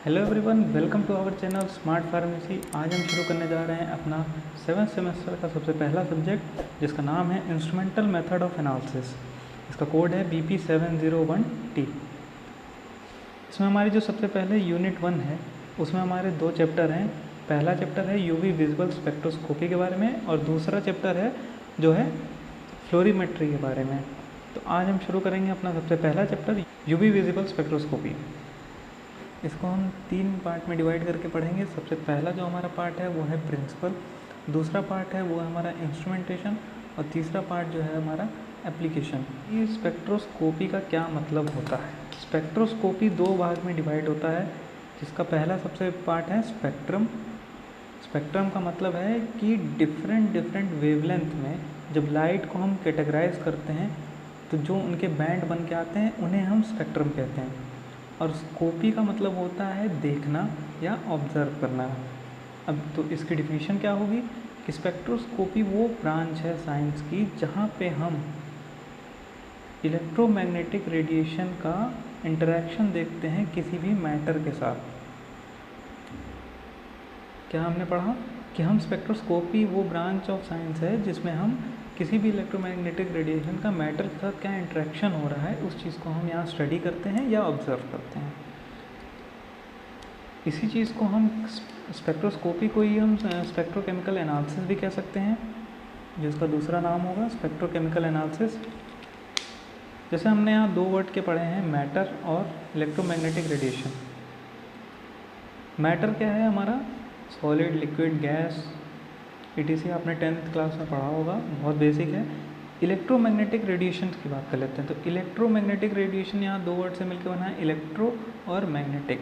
Hello everyone, welcome to our channel smart pharmacy. आज हम शुरू करने जा रहे हैं अपना 7th सेमेस्टर का सबसे पहला सब्जेक्ट, जिसका नाम है इंस्ट्रूमेंटल मेथड ऑफ एनालिसिस। इसका कोड है BP701T। इसमें हमारी जो सबसे पहले यूनिट 1 है, उसमें हमारे दो चैप्टर हैं। पहला चैप्टर है यूवी विजुअल स्पेक्ट्रोस्कोपी के बारे में, और दूसरा चैप्टर है जो है फ्लोरीमेट्री के बारे में। तो आज हम शुरू करेंगे अपना सबसे पहला चैप्टर, यूवी विजिबल स्पेक्ट्रोस्कोपी। इसको हम 3 पार्ट में डिवाइड करके पढ़ेंगे। सबसे पहला जो हमारा पार्ट है वो है प्रिंसिपल, दूसरा पार्ट है वो है हमारा इंस्ट्रूमेंटेशन, और तीसरा पार्ट जो है हमारा एप्लीकेशन। ये स्पेक्ट्रोस्कोपी का क्या मतलब होता है? स्पेक्ट्रोस्कोपी 2 भाग में डिवाइड होता है, जिसका पहला सबसे पार्ट है स्पेक्ट्रम। स्पेक्ट्रम का मतलब है कि डिफरेंट वेवलेंथ में जब लाइट को हम कैटेगराइज करते हैं तो जो उनके बैंड बन के आते हैं उन्हें हम स्पेक्ट्रम कहते हैं। और स्कोपी का मतलब होता है देखना या ऑब्ज़र्व करना। अब तो इसकी डिफिनीशन क्या होगी कि स्पेक्ट्रोस्कोपी वो ब्रांच है साइंस की जहाँ पे हम इलेक्ट्रोमैग्नेटिक रेडिएशन का इंटरेक्शन देखते हैं किसी भी मैटर के साथ। क्या हमने पढ़ा कि हम स्पेक्ट्रोस्कोपी वो ब्रांच ऑफ साइंस है जिसमें हम किसी भी इलेक्ट्रोमैग्नेटिक रेडिएशन का मैटर के साथ क्या इंटरेक्शन हो रहा है उस चीज़ को हम यहाँ स्टडी करते हैं या ऑब्ज़र्व करते हैं। इसी चीज़ को हम स्पेक्ट्रोस्कोपी को ही हम स्पेक्ट्रोकेमिकल एनालिसिस भी कह सकते हैं, जिसका दूसरा नाम होगा स्पेक्ट्रोकेमिकल एनालिसिस। जैसे हमने यहाँ 2 वर्ड के पढ़े हैं, मैटर और इलेक्ट्रोमैग्नेटिक रेडिएशन। मैटर क्या है हमारा? सॉलिड, लिक्विड, गैस, ETC आपने 10th क्लास में पढ़ा होगा, बहुत बेसिक है। इलेक्ट्रोमैग्नेटिक रेडिएशन की बात कर लेते हैं। तो इलेक्ट्रोमैग्नेटिक रेडिएशन यहाँ 2 वर्ड से मिलकर बना है, इलेक्ट्रो और मैग्नेटिक।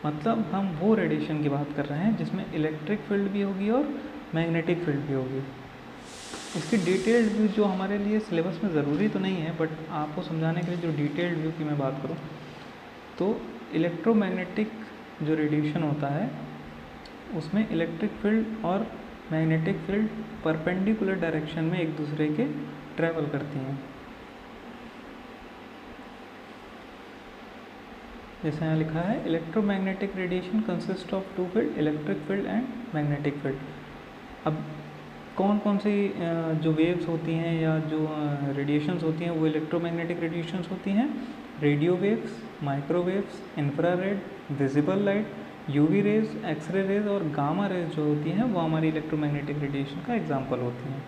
मतलब हम वो रेडिएशन की बात कर रहे हैं जिसमें इलेक्ट्रिक फील्ड भी होगी और मैग्नेटिक फील्ड भी होगी। इसकी डिटेल्ड व्यू जो हमारे लिए सिलेबस में ज़रूरी तो नहीं है, बट आपको समझाने के लिए जो डिटेल्ड व्यू की मैं बात करूँ तो इलेक्ट्रोमैग्नेटिक जो रेडिएशन होता है उसमें इलेक्ट्रिक फील्ड और मैग्नेटिक फील्ड परपेंडिकुलर डायरेक्शन में एक दूसरे के ट्रैवल करती हैं। जैसे यहाँ लिखा है, electromagnetic radiation consist of 2 field, electric field and magnetic field. अब कौन कौन सी जो वेव्स होती हैं या जो रेडिएशंस होती हैं वो इलेक्ट्रोमैग्नेटिक रेडिएशंस होती हैं? Radio waves, microwaves, infrared, visible light, UV rays, X-ray rays और गामा रेज जो होती हैं वो हमारी इलेक्ट्रोमैग्नेटिक रेडिएशन का एग्जाम्पल होती हैं।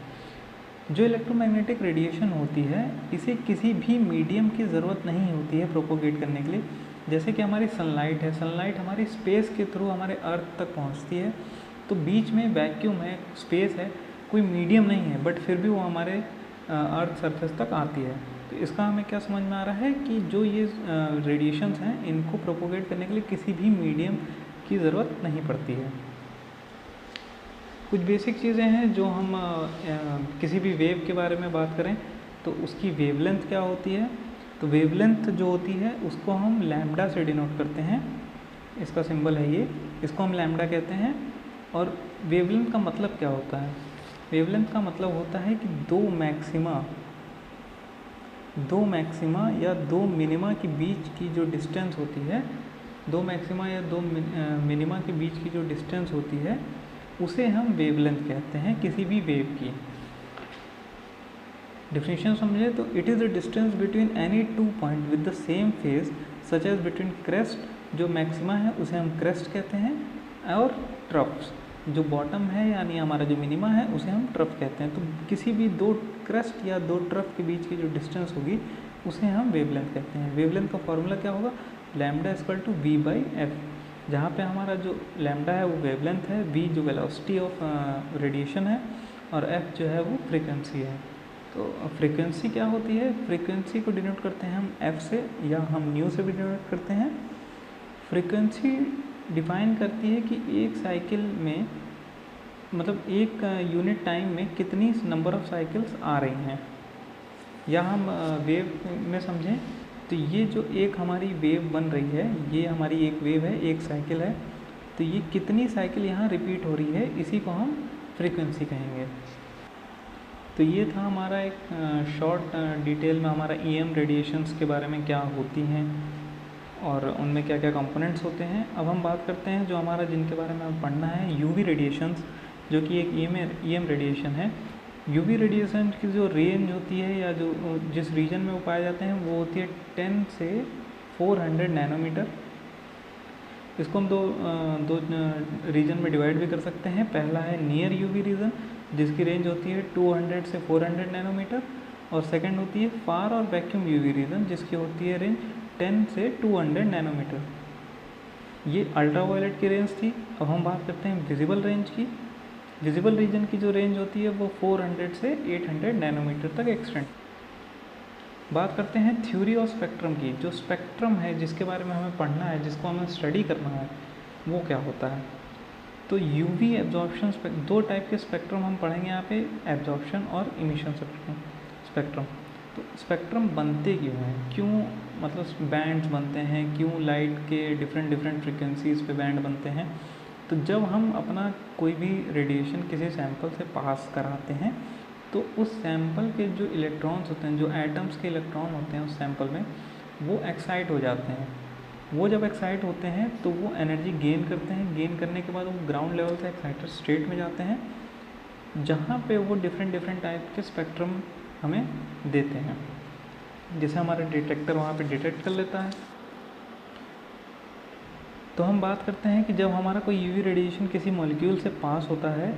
जो इलेक्ट्रोमैग्नेटिक रेडिएशन होती है इसे किसी भी मीडियम की ज़रूरत नहीं होती है प्रोपोगेट करने के लिए। जैसे कि हमारी सनलाइट है, सनलाइट हमारी स्पेस के थ्रू हमारे अर्थ तक पहुंचती है, तो बीच में वैक्यूम है, स्पेस है, कोई मीडियम नहीं है, बट फिर भी वो हमारे अर्थ सरफेस तक आती है। तो इसका हमें क्या समझ में आ रहा है कि जो ये रेडिएशंस हैं इनको प्रोपोगेट करने के लिए किसी भी मीडियम की ज़रूरत नहीं पड़ती है। कुछ बेसिक चीज़ें हैं जो हम किसी भी वेव के बारे में बात करें तो उसकी वेवलेंथ क्या होती है। तो वेवलेंथ जो होती है उसको हम लैम्डा से डिनोट करते हैं। इसका सिंबल है ये, इसको हम लैम्डा कहते हैं। और वेवलेंथ का मतलब क्या होता है? वेवलेंथ का मतलब होता है कि दो मैक्सिमा या 2 मिनिमा के बीच की जो डिस्टेंस होती है, 2 मैक्सिमा या 2 मिनिमा के बीच की जो डिस्टेंस होती है उसे हम वेवलेंथ कहते हैं किसी भी वेव की। डिफिनेशन समझे तो it is the distance between any 2 point with the same phase such as between crest, जो मैक्सिमा है उसे हम क्रेस्ट कहते हैं, और ट्रफ्स, जो बॉटम है यानी हमारा जो मिनिमा है उसे हम ट्रफ कहते हैं। तो किसी भी 2 क्रेस्ट या 2 ट्रफ के बीच की जो डिस्टेंस होगी उसे हम वेवलेंथ कहते हैं। वेवलेंथ का फॉर्मूला क्या होगा? लैम्डा इक्वल टू V/F, जहाँ पे हमारा जो लैम्डा है वो वेवलेंथ है, V जो वेलोसिटी ऑफ रेडिएशन है, और F जो है वो फ्रीक्वेंसी है। तो फ्रीक्वेंसी क्या होती है? फ्रीक्वेंसी को डिनोट करते हैं हम F से, या हम न्यू से भी डिनोट करते हैं। फ्रीक्वेंसी डिफाइन करती है कि एक साइकिल में, मतलब एक यूनिट टाइम में कितनी नंबर ऑफ साइकिल्स आ रही हैं। या हम वेव में समझें तो ये जो एक हमारी वेव बन रही है, ये हमारी एक वेव है, एक साइकिल है, तो ये कितनी साइकिल यहाँ रिपीट हो रही है, इसी को हम फ्रीक्वेंसी कहेंगे। तो ये था हमारा एक शॉर्ट डिटेल में हमारा EM रेडिएशंस के बारे में क्या होती हैं और उनमें क्या क्या कंपोनेंट्स होते हैं। अब हम बात करते हैं जो हमारा जिनके बारे में हमें पढ़ना है, यूवी रेडिएशंस, जो कि एक ईएम रेडिएशन है। यूवी रेडिएशन की जो रेंज होती है या जो जिस रीजन में वो पाए जाते हैं वो होती है 10 से 400 नैनोमीटर। इसको हम दो रीजन में डिवाइड भी कर सकते हैं। पहला है नियर यूवी रीजन जिसकी रेंज होती है 200 से 400 नैनोमीटर, और सेकंड होती है फार और वैक्यूम यूवी रीजन जिसकी होती है रेंज 10 से 200 नैनोमीटर। ये अल्ट्रावायलेट की रेंज थी। अब हम बात करते हैं विजिबल रेंज की। विजिबल रीजन की जो रेंज होती है वो 400 से 800 नैनोमीटर तक एक्सटेंड। बात करते हैं थ्योरी ऑफ स्पेक्ट्रम की। जो स्पेक्ट्रम है जिसके बारे में हमें पढ़ना है, जिसको हमें स्टडी करना है, वो क्या होता है। तो यूवी एब्जॉर्प्शन, दो टाइप के स्पेक्ट्रम हम पढ़ेंगे यहाँ पे, एब्जॉर्प्शन और इमिशन स्पेक्ट्रम। तो स्पेक्ट्रम बनते क्यों हैं, क्यों मतलब बैंड्स बनते हैं, क्यों लाइट के डिफरेंट फ्रिक्वेंसीज़ पे बैंड बनते हैं। तो जब हम अपना कोई भी रेडिएशन किसी सैंपल से पास कराते हैं तो उस सैंपल के जो इलेक्ट्रॉन्स होते हैं, जो एटम्स के इलेक्ट्रॉन होते हैं उस सैंपल में, वो एक्साइट हो जाते हैं। वो जब एक्साइट होते हैं तो वो एनर्जी गेन करते हैं। गेन करने के बाद वो ग्राउंड लेवल से एक्साइटेड स्टेट में जाते हैं, जहाँ पे वो डिफरेंट टाइप के स्पेक्ट्रम हमें देते हैं, जिसे हमारा डिटेक्टर वहाँ पे डिटेक्ट कर लेता है। तो हम बात करते हैं कि जब हमारा कोई यूवी रेडिएशन किसी मॉलिक्यूल से पास होता है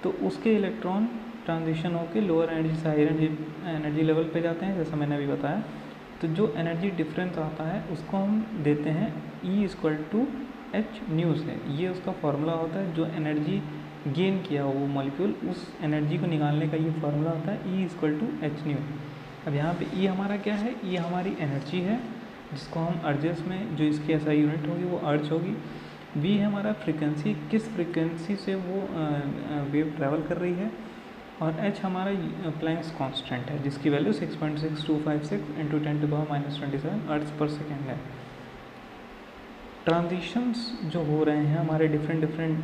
तो उसके इलेक्ट्रॉन ट्रांजिशन होकर लोअर एनर्जी से हायर एनर्जी लेवल पे जाते हैं, जैसा मैंने अभी बताया। तो जो एनर्जी डिफरेंस आता है उसको हम देते हैं E=h न्यू से। ये उसका फॉर्मूला होता है, जो एनर्जी गेन किया हो वो मॉलिक्यूल, उस एनर्जी को निकालने का ये फार्मूला होता है E=h न्यू। अब यहाँ पे E हमारा क्या है, ये हमारी एनर्जी है जिसको हम अर्जेस में, जो इसकी एसआई यूनिट होगी वो अर्ज होगी। V है हमारा फ्रीक्वेंसी, किस फ्रीक्वेंसी से वो वेव ट्रैवल कर रही है। और H हमारा प्लैंक्स कांस्टेंट है जिसकी वैल्यू 6.6256 × 10⁻⁻27 अर्ट्स पर सेकेंड है। ट्रांजिशंस जो हो रहे हैं हमारे डिफरेंट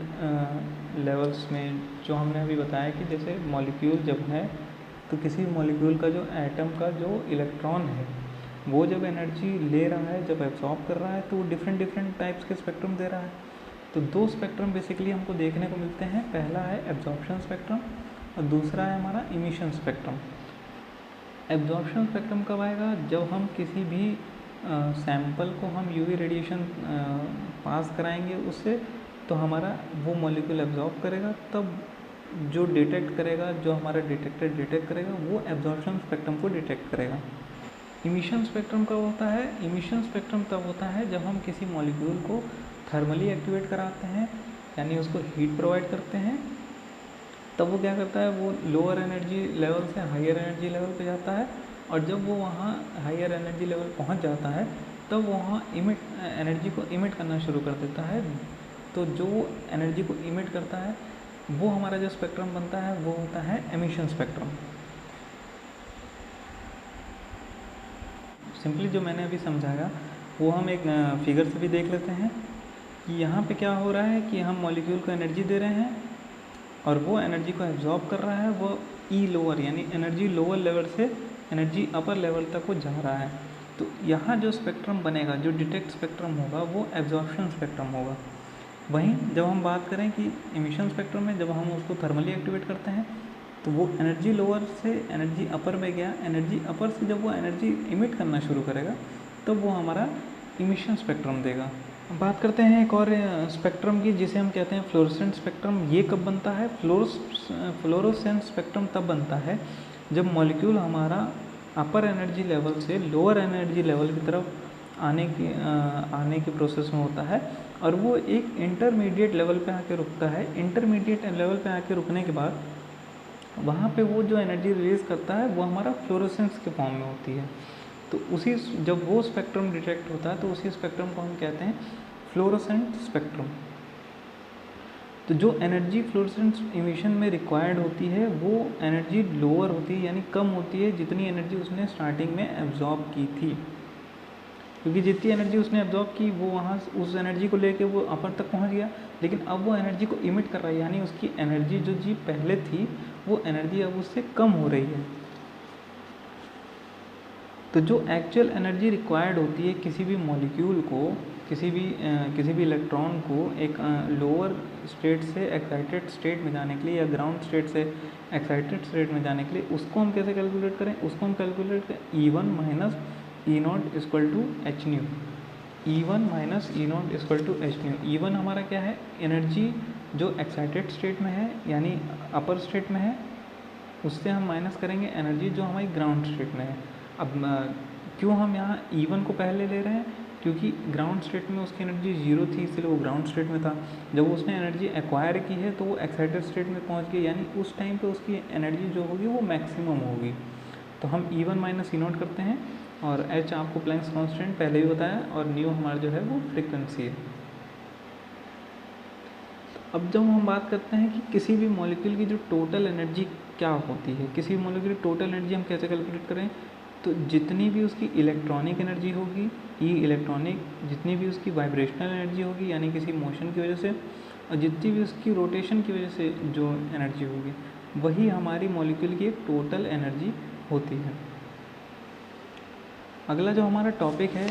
लेवल्स में, जो हमने अभी बताया कि जैसे मॉलिक्यूल जब है तो किसी मॉलिक्यूल का जो एटम का जो इलेक्ट्रॉन है वो जब एनर्जी ले रहा है, जब एब्जॉर्ब कर रहा है, तो वो डिफरेंट टाइप्स के स्पेक्ट्रम दे रहा है। तो दो स्पेक्ट्रम बेसिकली हमको देखने को मिलते हैं। पहला है एब्जॉर्प्शन स्पेक्ट्रम और दूसरा है हमारा इमिशन स्पेक्ट्रम। एब्जॉर्प्शन स्पेक्ट्रम कब आएगा, जब हम किसी भी सैंपल को हम यूवी रेडिएशन पास कराएंगे उससे, तो हमारा वो मॉलिक्यूल एब्जॉर्ब करेगा, तब जो डिटेक्ट करेगा, जो हमारा डिटेक्टर डिटेक्ट करेगा, वो एब्जॉर्प्शन स्पेक्ट्रम को डिटेक्ट करेगा। इमिशन स्पेक्ट्रम कब होता है, इमिशन स्पेक्ट्रम तब होता है जब हम किसी मॉलिक्यूल को थर्मली एक्टिवेट कराते हैं, यानी उसको हीट प्रोवाइड करते हैं। तब वो क्या करता है, वो लोअर एनर्जी लेवल से हायर एनर्जी लेवल पे जाता है, और जब वो वहाँ हायर एनर्जी लेवल पहुँच जाता है तब वो वहाँ एनर्जी को इमिट करना शुरू कर देता है। तो जो एनर्जी को इमिट करता है वो हमारा जो स्पेक्ट्रम बनता है वो होता है एमिशन स्पेक्ट्रम। सिंपली जो मैंने अभी समझाया वो हम एक फिगर से भी देख लेते हैं कि यहाँ पे क्या हो रहा है कि हम मॉलिक्यूल को एनर्जी दे रहे हैं और वो एनर्जी को एब्जॉर्ब कर रहा है। वो ई लोअर यानी एनर्जी लोअर लेवल से एनर्जी अपर लेवल तक वो जा रहा है। तो यहाँ जो स्पेक्ट्रम बनेगा, जो डिटेक्ट स्पेक्ट्रम होगा, वो एब्जॉर्प्शन स्पेक्ट्रम होगा। वहीं जब हम बात करें कि इमिशन स्पेक्ट्रम में जब हम उसको थर्मली एक्टिवेट करते हैं तो वो एनर्जी लोअर से एनर्जी अपर में गया, एनर्जी अपर से जब वो एनर्जी इमिट करना शुरू करेगा तब वो हमारा इमिशन स्पेक्ट्रम देगा। बात करते हैं एक और स्पेक्ट्रम की जिसे हम कहते हैं फ्लोरोसेंट स्पेक्ट्रम। ये कब बनता है, फ्लोरोसेंट स्पेक्ट्रम तब बनता है जब मॉलिक्यूल हमारा अपर एनर्जी लेवल से लोअर एनर्जी लेवल की तरफ आने की प्रोसेस में होता है और वो एक इंटरमीडिएट लेवल पे आके रुकता है। इंटरमीडिएट लेवल पे आके रुकने के बाद वहाँ पे वो जो एनर्जी रिलीज़ करता है वो हमारा फ्लोरोसेंस के फॉर्म में होती है। तो उसी जब वो स्पेक्ट्रम डिटेक्ट होता है तो उसी स्पेक्ट्रम को हम कहते हैं फ्लोरोसेंट स्पेक्ट्रम। तो जो एनर्जी फ्लोरोसेंट इमिशन में रिक्वायर्ड होती है वो एनर्जी लोअर होती है, यानी कम होती है जितनी एनर्जी उसने स्टार्टिंग में एब्जॉर्ब की थी। क्योंकि जितनी एनर्जी उसने एब्जॉर्ब की वो वहाँ उस एनर्जी को लेके वो अपर तक पहुँच गया, लेकिन अब वो एनर्जी को इमिट कर रहा है, यानी उसकी एनर्जी जो जी पहले थी वो एनर्जी अब उससे कम हो रही है। तो जो एक्चुअल एनर्जी रिक्वायर्ड होती है किसी भी मॉलिक्यूल को, किसी भी इलेक्ट्रॉन को एक लोअर स्टेट से एक्साइटेड स्टेट में जाने के लिए या ग्राउंड स्टेट से एक्साइटेड स्टेट में जाने के लिए, उसको हम कैसे कैलकुलेट करें? उसको हम कैलकुलेट करें E1 minus E0 equal to H nu. E1 minus E0 equal to H nu. E1 हमारा क्या है? एनर्जी जो एक्साइटेड स्टेट में है यानी अपर स्टेट में है, उससे हम माइनस करेंगे एनर्जी जो हमारी ग्राउंड स्टेट में है। अब क्यों हम यहाँ E1 को पहले ले रहे हैं? क्योंकि ग्राउंड स्टेट में उसकी एनर्जी 0 थी, इसलिए वो ग्राउंड स्टेट में था। जब उसने एनर्जी एक्वायर की है तो वो एक्साइटेड स्टेट में पहुँच गई, यानी उस टाइम पे उसकी एनर्जी जो होगी वो मैक्सिमम होगी। तो हम E1 माइनस E0 करते हैं, और H आपको प्लैंक्स कांस्टेंट पहले ही बताया, और न्यू हमारा जो है वो फ्रीक्वेंसी है। अब जब हम बात करते हैं कि किसी भी मॉलिक्यूल की जो टोटल एनर्जी क्या होती है, किसी भी मॉलिक्यूल की टोटल एनर्जी हम कैसे कैलकुलेट करें? तो जितनी भी उसकी इलेक्ट्रॉनिक एनर्जी होगी, ई इलेक्ट्रॉनिक, जितनी भी उसकी वाइब्रेशनल एनर्जी होगी यानी किसी मोशन की वजह से, और जितनी भी उसकी रोटेशन की वजह से जो एनर्जी होगी, वही हमारी मॉलिक्यूल की एक टोटल एनर्जी होती है। अगला जो हमारा टॉपिक है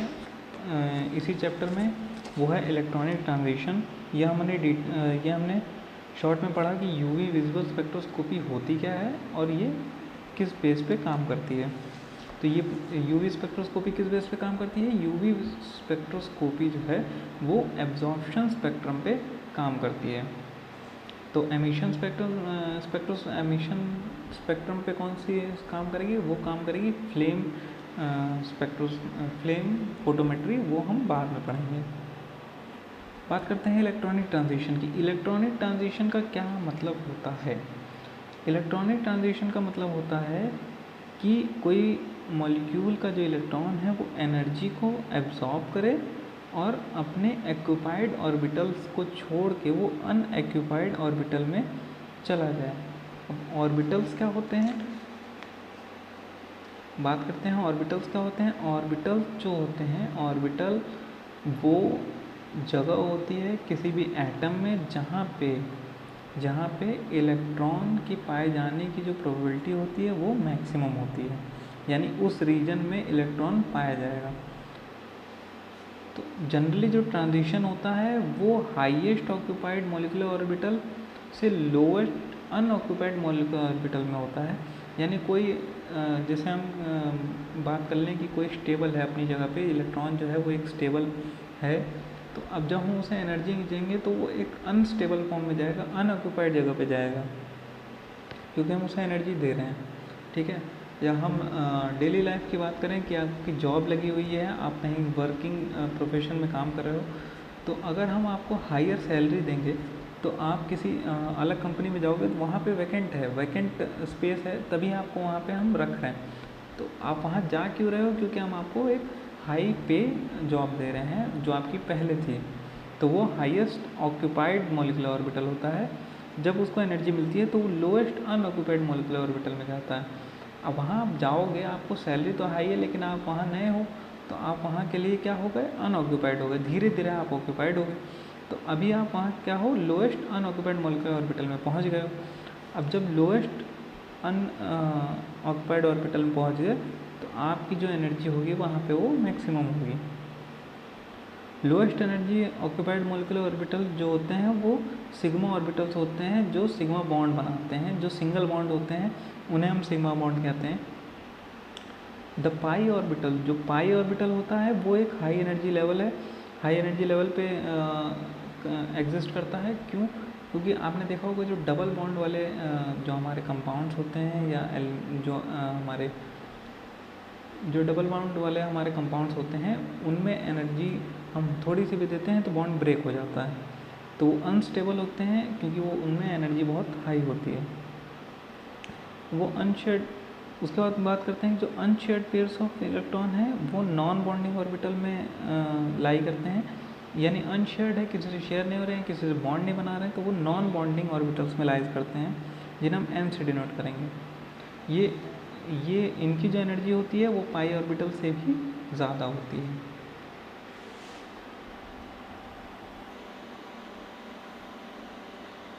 इसी चैप्टर में, वो है इलेक्ट्रॉनिक ट्रांजिशन। यह हमने शॉर्ट में पढ़ा कि यूवी विजिबल स्पेक्ट्रोस्कोपी होती क्या है और ये किस बेस पे काम करती है। तो ये यूवी स्पेक्ट्रोस्कोपी किस बेस पे काम करती है? यूवी स्पेक्ट्रोस्कोपी जो है वो एब्जॉर्प्शन स्पेक्ट्रम पे काम करती है। तो एमिशन स्पेक्ट्रम पे कौन सी काम करेगी? वो काम करेगी फ्लेम फ्लेम फोटोमेट्री, वो हम बाद में पढ़ेंगे। बात करते हैं इलेक्ट्रॉनिक ट्रांजिशन की। इलेक्ट्रॉनिक ट्रांजिशन का क्या मतलब होता है? इलेक्ट्रॉनिक ट्रांजिशन का मतलब होता है कि कोई मॉलिक्यूल का जो इलेक्ट्रॉन है वो एनर्जी को एब्जॉर्ब करे और अपने एक्यूपाइड ऑर्बिटल्स को छोड़ के वो अनएक्यूपाइड ऑर्बिटल में चला जाए। अब ऑर्बिटल्स क्या होते हैं? बात करते हैं ऑर्बिटल्स क्या होते हैं। ऑर्बिटल जो होते हैं, ऑर्बिटल वो जगह होती है किसी भी एटम में जहाँ पे इलेक्ट्रॉन की पाए जाने की जो प्रोबेबिलिटी होती है वो मैक्सिमम होती है, यानी उस रीजन में इलेक्ट्रॉन पाया जाएगा। तो जनरली जो ट्रांजिशन होता है वो हाईएस्ट ऑक्यूपाइड मॉलिक्यूलर ऑर्बिटल से लोएस्ट अनऑक्यूपाइड मॉलिक्यूलर ऑर्बिटल में होता है। यानी कोई जैसे हम बात कर लें कि कोई स्टेबल है अपनी जगह पे, इलेक्ट्रॉन जो है वो एक स्टेबल है, तो अब जब हम उसे एनर्जी देंगे तो वो एक अनस्टेबल फॉर्म में जाएगा, अनऑक्यूपाइड जगह पे जाएगा, क्योंकि हम उसे एनर्जी दे रहे हैं। ठीक है। या हम डेली लाइफ की बात करें कि आपकी जॉब लगी हुई है, आप कहीं वर्किंग प्रोफेशन में काम कर रहे हो, तो अगर हम आपको हायर सैलरी देंगे तो आप किसी अलग कंपनी में जाओगे तो वहाँ पे वैकेंट स्पेस है, तभी आपको वहाँ पे हम रख रहे हैं। तो आप वहाँ जा क्यों रहे हो? क्योंकि हम आपको एक हाई पे जॉब दे रहे हैं जो आपकी पहले थी। तो वो हाईएस्ट ऑक्यूपाइड मॉलिक्यूलर ऑर्बिटल होता है। जब उसको एनर्जी मिलती है तो वो लोएस्ट अनऑक्यूपाइड मॉलिक्यूलर ऑर्बिटल में जाता है। अब वहाँ आप जाओगे, आपको सैलरी तो हाई है लेकिन आप वहाँ नए हो, तो आप वहाँ के लिए क्या हो गए? अनऑक्यूपाइड हो गए। धीरे धीरे आप ऑक्यूपाइड हो गए, तो अभी आप वहाँ क्या हो? लोएस्ट अनऑक्यूपाइड मॉलिक्यूलर ऑर्बिटल में पहुँच गए हो। अब जब लोएस्ट अनऑक्यूपाइड ऑर्बिटल में पहुँच गए तो आपकी जो एनर्जी होगी वहाँ पे वो मैक्सिमम होगी। Lowest energy occupied molecular orbital जो होते हैं वो सिग्मा ऑर्बिटल्स होते हैं, जो सिग्मा बॉन्ड बनाते हैं। जो सिंगल बॉन्ड होते हैं उन्हें हम सिग्मा बॉन्ड कहते हैं। द पाई ऑर्बिटल, जो पाई ऑर्बिटल होता है वो एक हाई एनर्जी लेवल है, हाई एनर्जी लेवल पे एग्जिस्ट करता है। क्यों? क्योंकि आपने देखा होगा जो डबल बॉन्ड वाले जो हमारे कंपाउंड्स होते हैं या जो डबल बॉन्ड वाले हमारे कंपाउंड्स होते हैं, उनमें एनर्जी हम थोड़ी सी भी देते हैं तो बॉन्ड ब्रेक हो जाता है, तो वो अनस्टेबल होते हैं क्योंकि वो उनमें एनर्जी बहुत हाई होती है। वो अनशेयर्ड, उसके बाद बात करते हैं जो अनशेयर्ड पेयर्स ऑफ इलेक्ट्रॉन है वो नॉन बॉन्डिंग ऑर्बिटल में लाई करते हैं। यानी अनशेयर्ड है, किसी से शेयर नहीं हो रहे हैं, किसी से बॉन्ड नहीं बना रहे हैं, तो वो नॉन बॉन्डिंग ऑर्बिटल्स में लाइज करते हैं, जिन्हें हम n से डिनोट करेंगे। ये इनकी जो एनर्जी होती है वो पाई ऑर्बिटल से भी ज़्यादा होती है।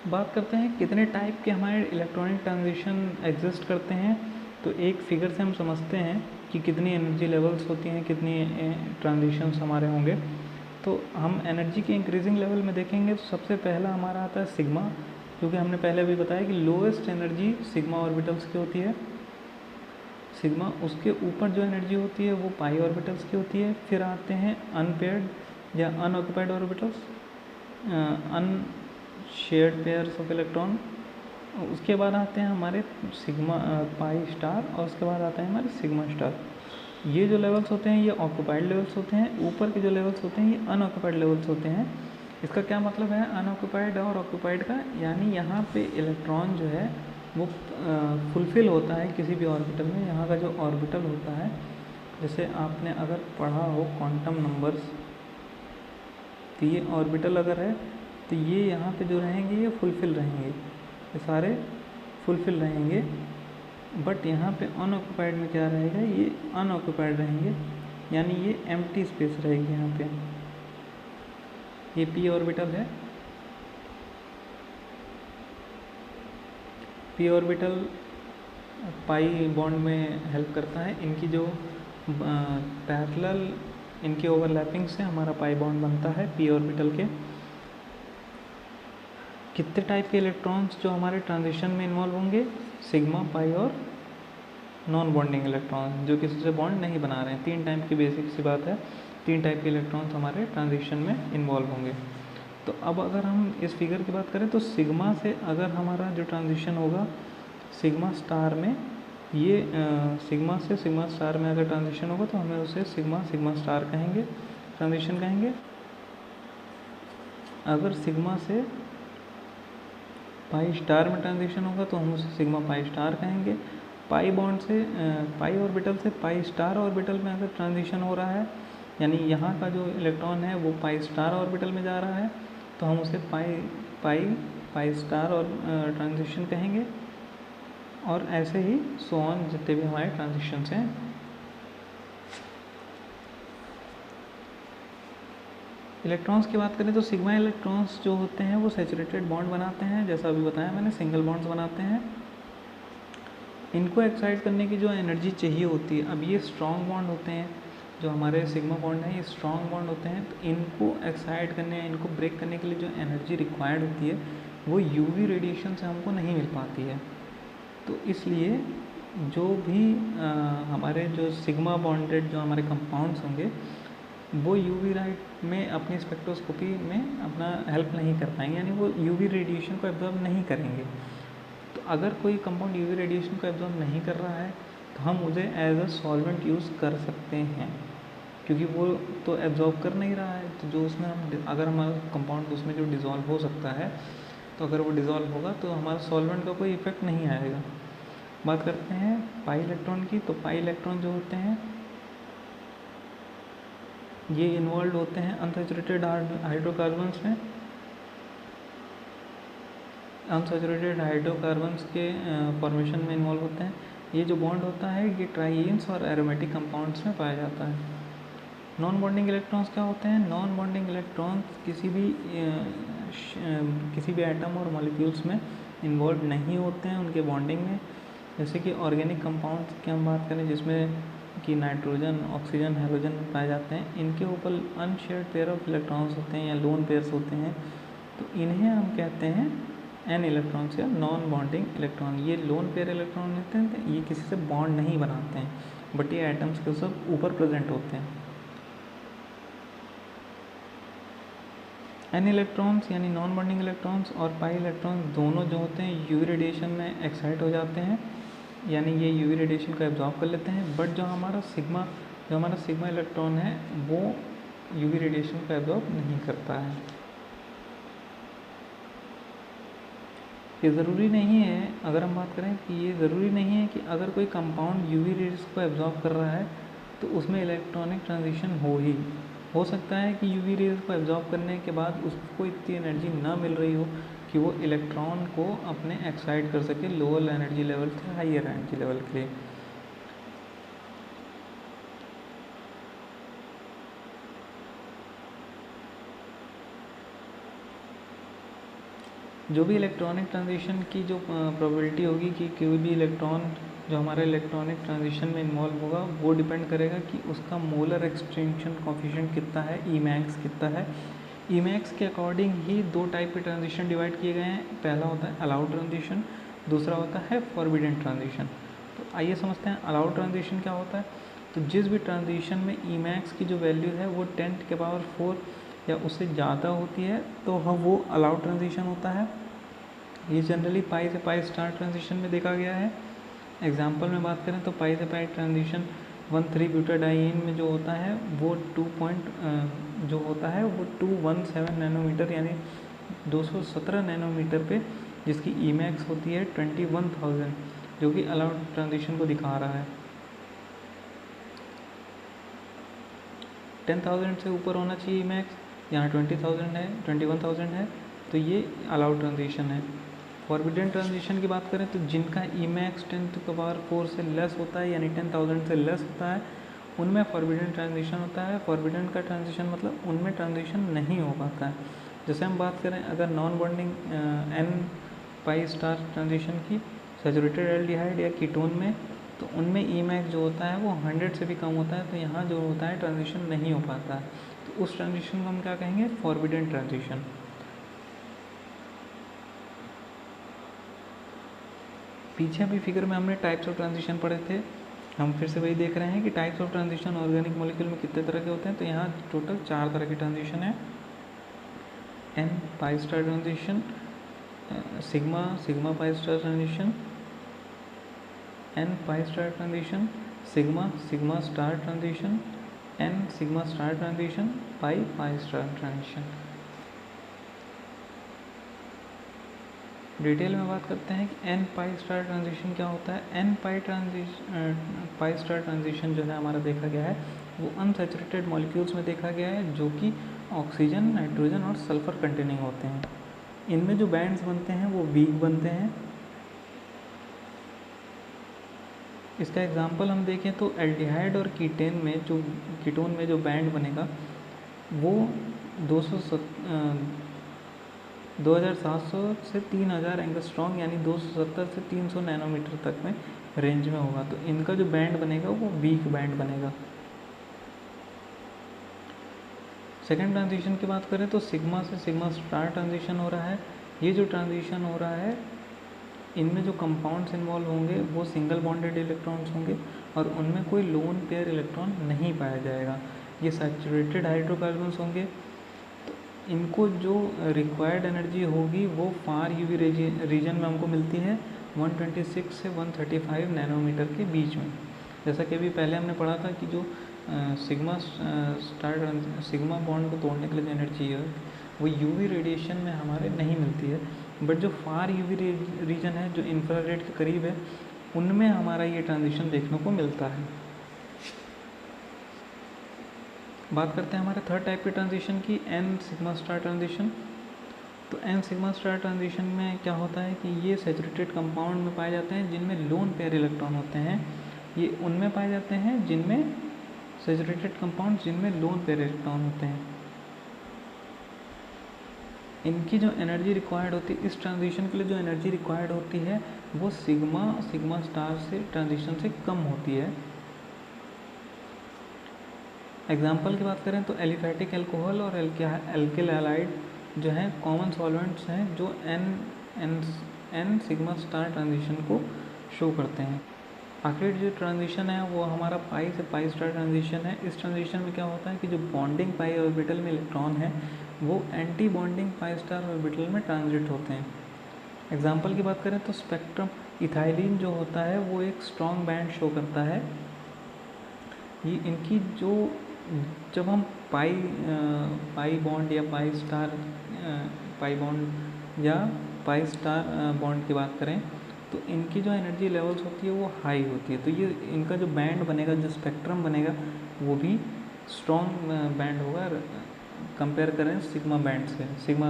बात करते हैं कितने टाइप के हमारे इलेक्ट्रॉनिक ट्रांजिशन एग्जिस्ट करते हैं। तो एक फिगर से हम समझते हैं कि कितनी एनर्जी लेवल्स होती हैं, कितनी ट्रांजिशंस हमारे होंगे। तो हम एनर्जी के इंक्रीजिंग लेवल में देखेंगे तो सबसे पहला हमारा आता है सिग्मा, क्योंकि हमने पहले भी बताया कि लोएस्ट एनर्जी सिग्मा ऑर्बिटल्स की होती है। सिग्मा, उसके ऊपर जो एनर्जी होती है वो पाई ऑर्बिटल्स की होती है। फिर आते हैं अनपेयर्ड या unoccupied orbitals, unshared pairs of electron. उसके बाद आते हैं हमारे सिग्मा पाई स्टार, और उसके बाद आते हैं हमारे सिग्मा स्टार। ये जो लेवल्स होते हैं ये ऑक्यूपाइड लेवल्स होते हैं, ऊपर के जो लेवल्स होते हैं ये अनऑक्यूपाइड लेवल्स होते हैं। इसका क्या मतलब है अनऑक्यूपाइड और ऑक्यूपाइड का, यानी यहाँ पे इलेक्ट्रॉन जो है वो फुलफ़िल होता है किसी भी ऑर्बिटल में। यहाँ का जो ऑर्बिटल होता है, जैसे आपने अगर पढ़ा हो क्वांटम नंबर्स, तो ये ऑर्बिटल अगर है तो ये यहाँ पे जो रहेंगे ये फुलफ़िल रहेंगे, ये सारे फुलफ़िल रहेंगे। बट यहाँ पे अनऑक्यूपाइड में क्या रहेगा, ये अनऑक्यूपाइड रहेंगे, यानी ये एम्प्टी स्पेस रहेगी यहाँ पे। ये पी ऑर्बिटल है, पी ऑर्बिटल पाई बॉन्ड में हेल्प करता है। इनकी जो पैरेलल इनकी ओवरलैपिंग से हमारा पाई बॉन्ड बनता है पी ऑर्बिटल के। कितने टाइप के इलेक्ट्रॉन्स जो हमारे ट्रांजिशन में इन्वॉल्व होंगे, सिग्मा, पाई और नॉन बॉन्डिंग इलेक्ट्रॉन जो किसी से बॉन्ड नहीं बना रहे हैं। 3 टाइप की बेसिक सी बात है, 3 टाइप के इलेक्ट्रॉन्स हमारे ट्रांजिशन में इन्वॉल्व होंगे। तो अब अगर हम इस फिगर की बात करें तो सिग्मा से अगर हमारा जो ट्रांजिशन होगा सिग्मा स्टार में, ये सिग्मा से सिग्मा स्टार में अगर ट्रांजिशन होगा तो हमें उसे सिग्मा सिग्मा स्टार कहेंगे, ट्रांजिशन कहेंगे। अगर सिग्मा से पाई स्टार में ट्रांजिशन होगा तो हम उसे सिग्मा पाई स्टार कहेंगे। पाई बॉन्ड से पाई ऑर्बिटल से पाई स्टार ऑर्बिटल में अगर ट्रांजिशन हो रहा है, यानी यहाँ का जो इलेक्ट्रॉन है वो पाई स्टार ऑर्बिटल में जा रहा है, तो हम उसे पाई स्टार और ट्रांजिशन कहेंगे। और ऐसे ही सो ऑन जितने भी हमारे ट्रांजिशंस हैं। इलेक्ट्रॉन्स की बात करें तो सिग्मा इलेक्ट्रॉन्स जो होते हैं वो सैचुरेटेड बॉन्ड बनाते हैं, जैसा अभी बताया मैंने, सिंगल बॉन्ड्स बनाते हैं। इनको एक्साइट करने की जो एनर्जी चाहिए होती है, अब ये स्ट्रॉन्ग बॉन्ड होते हैं, जो हमारे सिग्मा बॉन्ड हैं ये स्ट्रॉन्ग बॉन्ड होते हैं, तो इनको एक्साइट करने, इनको ब्रेक करने के लिए जो एनर्जी रिक्वायर्ड होती है वो यूवी रेडिएशन से हमको नहीं मिल पाती है। तो इसलिए जो भी हमारे जो सिग्मा बॉन्डेड जो हमारे कंपाउंड्स होंगे वो यूवी लाइट में अपनी स्पेक्ट्रोस्कोपी में अपना हेल्प नहीं कर पाएंगे, यानी वो यूवी रेडिएशन को एब्जॉर्ब नहीं करेंगे। तो अगर कोई कंपाउंड यूवी रेडिएशन को एब्जॉर्ब नहीं कर रहा है तो हम उसे एज अ सॉल्वेंट यूज़ कर सकते हैं, क्योंकि वो तो एब्जॉर्ब कर नहीं रहा है। तो जो उसमें हम अगर हमारा कंपाउंड उसमें जो डिज़ोल्व हो सकता है, तो अगर वो डिज़ोल्व होगा तो हमारा सॉल्वेंट का कोई इफेक्ट नहीं आएगा। बात करते हैं पाई इलेक्ट्रॉन की, तो पाई इलेक्ट्रॉन जो होते हैं ये इन्वॉल्व होते हैं अनसैचुरेटेड हाइड्रोकार्बन्स में। अनसैचुरेटेड हाइड्रोकार्बन्स के फॉर्मेशन में इन्वॉल्व होते हैं। ये जो बॉन्ड होता है ये ट्राइन्स और एरोमेटिक कंपाउंड्स में पाया जाता है। नॉन बॉन्डिंग इलेक्ट्रॉन्स क्या होते हैं? नॉन बॉन्डिंग इलेक्ट्रॉन्स किसी भी एटम और मॉलिक्यूल्स में इन्वॉल्व नहीं होते हैं उनके बॉन्डिंग में। जैसे कि ऑर्गेनिक कंपाउंड्स की हम बात करें जिसमें कि नाइट्रोजन, ऑक्सीजन, हैलोजन पाए जाते हैं, इनके ऊपर अनशेयर्ड पेयर ऑफ इलेक्ट्रॉन्स होते हैं या लोन पेयर्स होते हैं, तो इन्हें हम कहते हैं एन इलेक्ट्रॉन्स या नॉन बॉन्डिंग इलेक्ट्रॉन। ये लोन पेयर इलेक्ट्रॉन होते हैं, तो ये किसी से बॉन्ड नहीं बनाते हैं, बट ये एटम्स के सब ऊपर प्रेजेंट होते हैं। एन इलेक्ट्रॉन्स यानी नॉन बॉन्डिंग इलेक्ट्रॉन्स और पाई इलेक्ट्रॉन्स दोनों जो होते हैं यूवी रेडिएशन में एक्साइट हो जाते हैं, यानी ये यूवी रेडिएशन को एब्जॉर्ब कर लेते हैं। बट जो हमारा सिग्मा इलेक्ट्रॉन है वो यूवी रेडिएशन को एब्जॉर्ब नहीं करता है। ये ज़रूरी नहीं है, अगर हम बात करें कि ये ज़रूरी नहीं है कि अगर कोई कंपाउंड यूवी रेडिएशन को एब्जॉर्ब कर रहा है तो उसमें इलेक्ट्रॉनिक ट्रांजिशन हो सकता है कि यूवी रेज को एब्जॉर्ब करने के बाद उसको इतनी एनर्जी ना मिल रही हो कि वो इलेक्ट्रॉन को अपने एक्साइट कर सके लोअर एनर्जी लेवल से हाइयर एनर्जी लेवल के लिए। जो भी इलेक्ट्रॉनिक ट्रांजिशन की जो प्रोबेबिलिटी होगी कि कोई भी इलेक्ट्रॉन जो हमारे इलेक्ट्रॉनिक ट्रांजिशन में इन्वॉल्व होगा वो डिपेंड करेगा कि उसका मोलर एक्सटेंशन कोफिशिएंट कितना है, ईमैक्स कितना है। ईमैक्स के अकॉर्डिंग ही दो टाइप के ट्रांजिशन डिवाइड किए गए हैं। पहला होता है अलाउड ट्रांजिशन, दूसरा होता है फॉरबिडन ट्रांजिशन। तो आइए समझते हैं अलाउड ट्रांजिशन क्या होता है। तो जिस भी ट्रांजिशन में ईमैक्स की जो वैल्यू है वो 10⁴ या उससे ज़्यादा होती है तो वो अलाउड ट्रांजिशन होता है। ये जनरली पाई से पाई स्टार ट्रांजिशन में देखा गया है। एग्जाम्पल में बात करें तो पाई से पाई ट्रांजिशन 1,3-ब्यूटाडाइईन में जो होता है वो 217 नैनोमीटर यानी 217 नैनोमीटर पे, जिसकी ईमैक्स होती है 21,000, जो कि अलाउड ट्रांजिशन को दिखा रहा है। 10,000 से ऊपर होना चाहिए ईमैक्स, यहाँ 21,000 है, तो ये अलाउड ट्रांजिशन है। फॉरबिडन ट्रांजिशन की बात करें तो जिनका ईमैक्स 10⁴ से लेस होता है यानी 10,000 से लेस होता है उनमें फॉरबिडन ट्रांजिशन होता है। फॉरबिडन का ट्रांजिशन मतलब उनमें ट्रांजिशन नहीं हो पाता है। जैसे हम बात करें अगर नॉन बॉन्डिंग n⁴ ट्रांजिशन की सैचुरेटेड एल्डिहाइड या कीटोन में, तो उनमें ईमैक्स जो होता है वो 100 से भी कम होता है, तो यहाँ जो होता है ट्रांजिशन नहीं हो पाता है, तो उस ट्रांजिशन को हम क्या कहेंगे, फॉरबिडन ट्रांजिशन। पीछे अभी फिगर में हमने टाइप्स ऑफ ट्रांजिशन पढ़े थे, हम फिर से वही देख रहे हैं कि types of transition organic molecule में कितने तरह के होते हैं। तो यहाँ टोटल 4 तरह के ट्रांजिशन है। n⁴ transition, sigma π transition, n⁴ transition, sigma star transition, n sigma star transition, π transition. Detail में बात करते हैं कि n⁴ ट्रांजिशन क्या होता है। n⁴ ट्रांजिशन जो है हमारा देखा गया है वो अनसैचुरेटेड मॉलिक्यूल्स में देखा गया है, जो कि ऑक्सीजन, नाइट्रोजन और सल्फर कंटेनिंग होते हैं। इनमें जो बैंड्स बनते हैं वो वीक बनते हैं। इसका एग्जांपल हम देखें तो एल्डिहाइड और कीटोन में जो बैंड बनेगा वो 2700 से 3000 एंगस्ट्रॉम यानी 270 से 300 नैनोमीटर तक में रेंज में होगा। तो इनका जो बैंड बनेगा वो वीक बैंड बनेगा। सेकेंड ट्रांजिशन की बात करें तो सिग्मा से सिग्मा स्टार ट्रांजिशन हो रहा है। ये जो ट्रांजिशन हो रहा है इनमें जो कंपाउंड्स इन्वॉल्व होंगे वो सिंगल बॉन्डेड इलेक्ट्रॉन्स होंगे और उनमें कोई लोन पेयर इलेक्ट्रॉन नहीं पाया जाएगा। ये सैचुरेटेड हाइड्रोकार्बन्स होंगे। तो इनको जो रिक्वायर्ड एनर्जी होगी वो फार यूवी रीजन में हमको मिलती है 126 से 135 नैनोमीटर के बीच में। जैसा कि अभी पहले हमने पढ़ा था कि जो सिग्मा बॉन्ड को तोड़ने के लिए जो एनर्जी है वो यूवी रेडिएशन में हमारे नहीं मिलती है, बट जो फार यूवी रीजन है जो इंफ्रारेड के करीब है उनमें हमारा ये ट्रांजिशन देखने को मिलता है। बात करते हैं हमारे थर्ड टाइप के ट्रांजिशन की, n⁴ ट्रांजिशन। तो n⁴ ट्रांजिशन में क्या होता है कि ये सैचुरेटेड कंपाउंड में पाए जाते हैं जिनमें लोन पेयर इलेक्ट्रॉन होते हैं। ये उनमें पाए जाते हैं जिनमें सैचुरेटेड कंपाउंड जिनमें लोन पेयर इलेक्ट्रॉन होते हैं। इनकी जो एनर्जी रिक्वायर्ड होती है, इस ट्रांजिशन के लिए जो एनर्जी रिक्वायर्ड होती है वो सिग्मा स्टार से ट्रांजिशन से कम होती है। एग्जाम्पल की बात करें तो एलिफैटिक अल्कोहल और एल्किल हैलाइड जो हैं कॉमन सॉल्वेंट्स हैं जो n⁴ ट्रांजिशन को शो करते हैं। आखिरी जो ट्रांजिशन है वो हमारा पाई से पाई स्टार ट्रांजिशन है। इस ट्रांजिशन में क्या होता है कि जो बॉन्डिंग पाई ऑर्बिटल में इलेक्ट्रॉन है वो anti bonding pi star orbital में ट्रांजिट होते हैं। एग्जाम्पल की बात करें तो स्पेक्ट्रम इथाइलिन जो होता है वो एक स्ट्रॉन्ग बैंड शो करता है। ये इनकी जो जब हम पाई बॉन्ड या पाई स्टार बॉन्ड की बात करें तो इनकी जो एनर्जी लेवल्स होती है वो हाई होती है। तो ये इनका जो बैंड बनेगा, जो स्पेक्ट्रम बनेगा वो भी स्ट्रॉन्ग बैंड होगा कंपेयर करें सिग्मा बैंड से, सिग्मा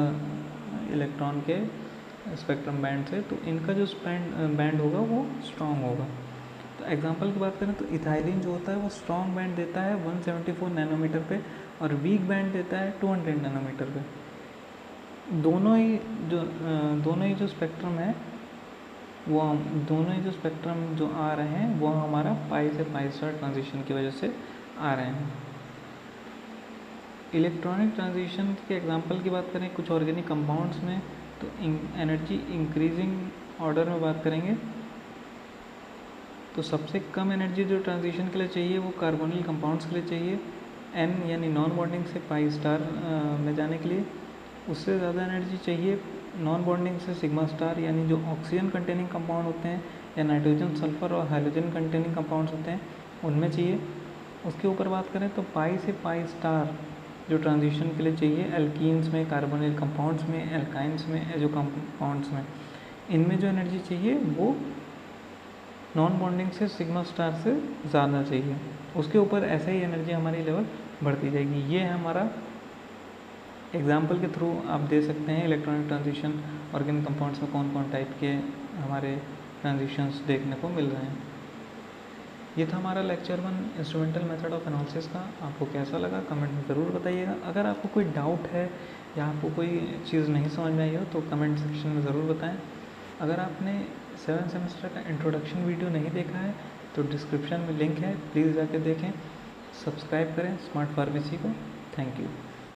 इलेक्ट्रॉन के स्पेक्ट्रम बैंड से। तो इनका जो बैंड होगा वो स्ट्रॉन्ग होगा। तो एग्जांपल की बात करें तो इथाइलिन जो होता है वो स्ट्रॉन्ग बैंड देता है 174 नैनोमीटर पे और वीक बैंड देता है 200 नैनोमीटर पे। दोनों ही जो स्पेक्ट्रम है वो दोनों ही जो स्पेक्ट्रम जो आ रहे हैं वो हमारा पाई से पाई स्टार ट्रांजिशन की वजह से आ रहे हैं। इलेक्ट्रॉनिक ट्रांजिशन के एग्जांपल की बात करें कुछ ऑर्गेनिक कंपाउंड्स में, तो एनर्जी इंक्रीजिंग ऑर्डर में बात करेंगे तो सबसे कम एनर्जी जो ट्रांजिशन के लिए चाहिए वो कार्बोनिल कंपाउंड्स के लिए चाहिए, एन यानी नॉन बॉन्डिंग से पाई स्टार में जाने के लिए। उससे ज़्यादा एनर्जी चाहिए नॉन बॉन्डिंग से सिग्मा स्टार यानी जो ऑक्सीजन कंटेनिंग कंपाउंड होते हैं या नाइट्रोजन सल्फर और हाइड्रोजन कंटेनिंग कंपाउंड्स होते हैं उनमें चाहिए। उसके ऊपर बात करें तो पाई से पाई स्टार जो ट्रांजिशन के लिए चाहिए एल्कीन्स में, कार्बोनिल कंपाउंड्स में, एल्काइंस में, एजो कंपाउंड्स में, इनमें जो एनर्जी चाहिए वो नॉन बॉन्डिंग से सिग्मा स्टार से ज़्यादा चाहिए। उसके ऊपर ऐसे ही एनर्जी हमारी लेवल बढ़ती जाएगी। ये है हमारा एग्जाम्पल के थ्रू आप दे सकते हैं इलेक्ट्रॉनिक ट्रांजिशन ऑर्गेनिक कंपाउंड्स में कौन कौन टाइप के हमारे ट्रांजिशंस देखने को मिल रहे हैं। ये था हमारा lecture 1 instrumental method of analysis का। आपको कैसा लगा कमेंट में ज़रूर बताइएगा। अगर आपको कोई डाउट है या आपको कोई चीज़ नहीं समझ में आई हो तो कमेंट सेक्शन में ज़रूर बताएं। अगर आपने 7 सेमेस्टर का इंट्रोडक्शन वीडियो नहीं देखा है तो डिस्क्रिप्शन में लिंक है, प्लीज़ जाके देखें। सब्सक्राइब करें स्मार्ट फार्मेसी को। Thank you.